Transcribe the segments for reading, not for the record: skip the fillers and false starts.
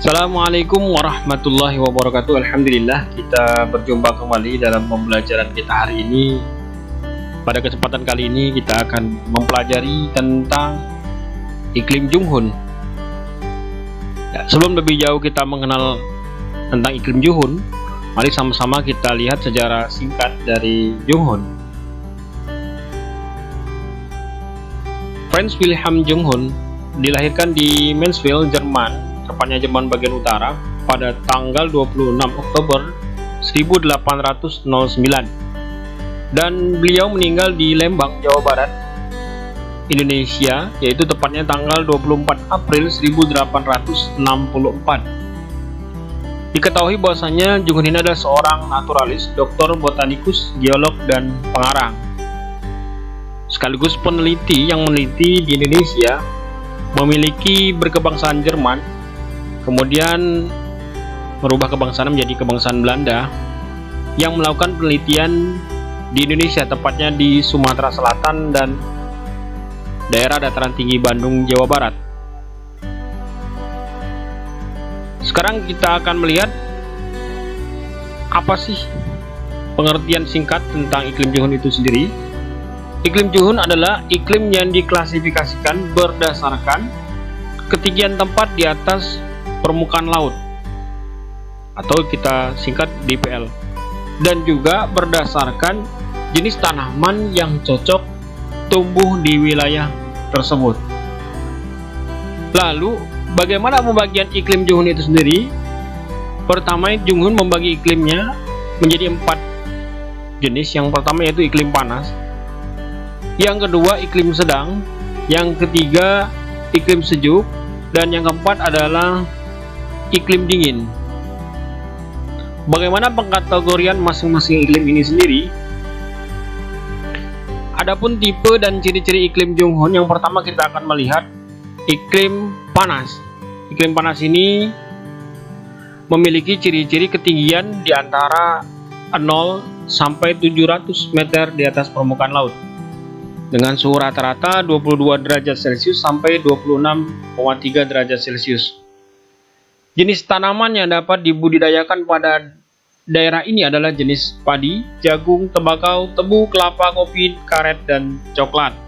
Assalamualaikum warahmatullahi wabarakatuh. Alhamdulillah, kita berjumpa kembali dalam pembelajaran kita hari ini. Pada kesempatan kali ini kita akan mempelajari tentang iklim Junghun. Sebelum lebih jauh kita mengenal tentang iklim Junghun, mari sama-sama kita lihat sejarah singkat dari Junghun. Franz Wilhelm Junghun dilahirkan di Mansfeld, Jerman, tepatnya Jerman bagian utara, pada tanggal 26 Oktober 1809, dan beliau meninggal di Lembang, Jawa Barat, Indonesia, yaitu tepatnya tanggal 24 April 1864. Diketahui bahwasanya Junghun ini adalah seorang naturalis, doktor botanikus, geolog, dan pengarang, sekaligus peneliti yang meneliti di Indonesia, memiliki berkebangsaan Jerman, kemudian merubah kebangsaan menjadi kebangsaan Belanda, yang melakukan penelitian di Indonesia, tepatnya di Sumatera Selatan dan daerah dataran tinggi Bandung, Jawa Barat. Sekarang kita akan melihat apa sih pengertian singkat tentang iklim Junghun itu sendiri. Iklim Junghun adalah iklim yang diklasifikasikan berdasarkan ketinggian tempat di atas permukaan laut, atau kita singkat DPL, dan juga berdasarkan jenis tanaman yang cocok tumbuh di wilayah tersebut. Lalu, bagaimana pembagian iklim Junghun itu sendiri? Pertama, Junghun membagi iklimnya menjadi 4 jenis. Yang pertama yaitu iklim panas, yang kedua iklim sedang, yang ketiga iklim sejuk, dan yang keempat adalah iklim dingin. Bagaimana pengkategorian masing-masing iklim ini sendiri? Adapun tipe dan ciri-ciri iklim Junghun, yang pertama kita akan melihat iklim panas. Iklim panas ini memiliki ciri-ciri ketinggian di antara 0 sampai 700 meter di atas permukaan laut, dengan suhu rata-rata 22 derajat Celcius sampai 26,3 derajat Celcius. Jenis tanaman yang dapat dibudidayakan pada daerah ini adalah jenis padi, jagung, tembakau, tebu, kelapa, kopi, karet, dan coklat.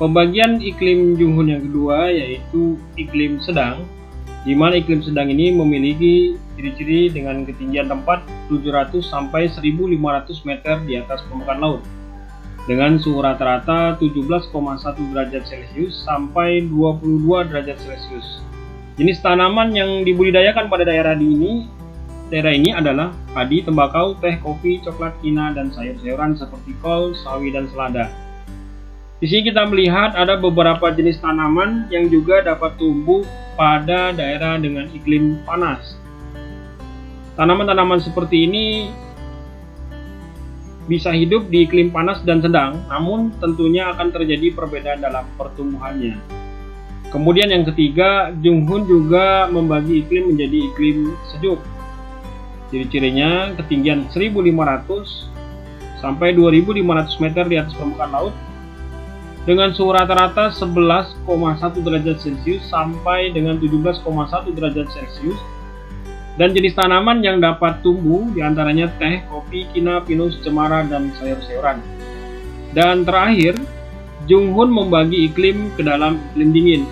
Pembagian iklim Junghun yang kedua yaitu iklim sedang, di mana iklim sedang ini memiliki ciri-ciri dengan ketinggian tempat 700 sampai 1500 meter di atas permukaan laut, dengan suhu rata-rata 17,1 derajat Celcius sampai 22 derajat Celcius. Jenis tanaman yang dibudidayakan pada daerah ini adalah padi, tembakau, teh, kopi, coklat, kina, dan sayur-sayuran seperti kol, sawi, dan selada. Di sini kita melihat ada beberapa jenis tanaman yang juga dapat tumbuh pada daerah dengan iklim panas. Tanaman-tanaman seperti ini bisa hidup di iklim panas dan sedang, namun tentunya akan terjadi perbedaan dalam pertumbuhannya. Kemudian yang ketiga, Junghun juga membagi iklim menjadi iklim sejuk. Ciri-cirinya ketinggian 1500 sampai 2500 meter di atas permukaan laut, dengan suhu rata-rata 11,1 derajat Celcius sampai dengan 17,1 derajat Celcius. Dan jenis tanaman yang dapat tumbuh diantaranya teh, kopi, kina, pinus, cemara, dan sayur-sayuran. Dan terakhir, Junghun membagi iklim ke dalam iklim dingin,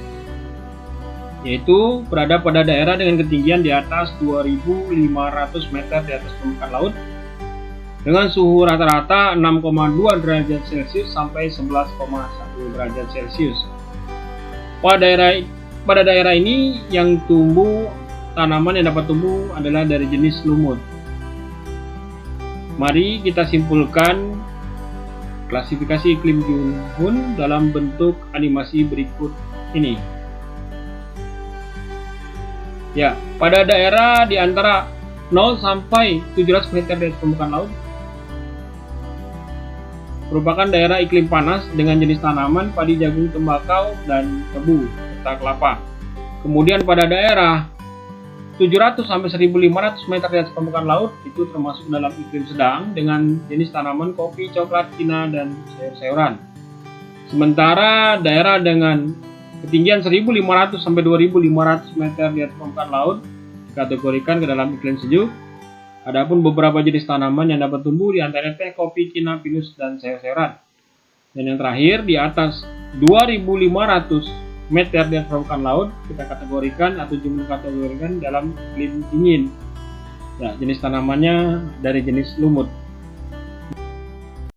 yaitu berada pada daerah dengan ketinggian di atas 2500 meter di atas permukaan laut, dengan suhu rata-rata 6,2 derajat Celcius sampai 11,1 derajat Celcius. Pada daerah ini yang tumbuh, tanaman yang dapat tumbuh adalah dari jenis lumut. Mari kita simpulkan klasifikasi iklim Junghun dalam bentuk animasi berikut ini. Ya, pada daerah di antara 0 sampai 700 meter dari permukaan laut merupakan daerah iklim panas dengan jenis tanaman padi, jagung, tembakau, dan tebu serta kelapa. Kemudian pada daerah 700 sampai 1500 meter di atas permukaan laut itu termasuk dalam iklim sedang dengan jenis tanaman kopi, coklat, kina, dan sayur-sayuran. Sementara daerah dengan ketinggian 1.500 sampai 2.500 meter di atas permukaan laut dikategorikan ke dalam iklim sejuk. Adapun beberapa jenis tanaman yang dapat tumbuh di antaranya teh, kopi, cina, pinus, dan sayur-sayuran. Dan yang terakhir, di atas 2.500 meter di atas permukaan laut kita kategorikan atau jumlah kategorikan dalam iklim dingin. Ya, jenis tanamannya dari jenis lumut.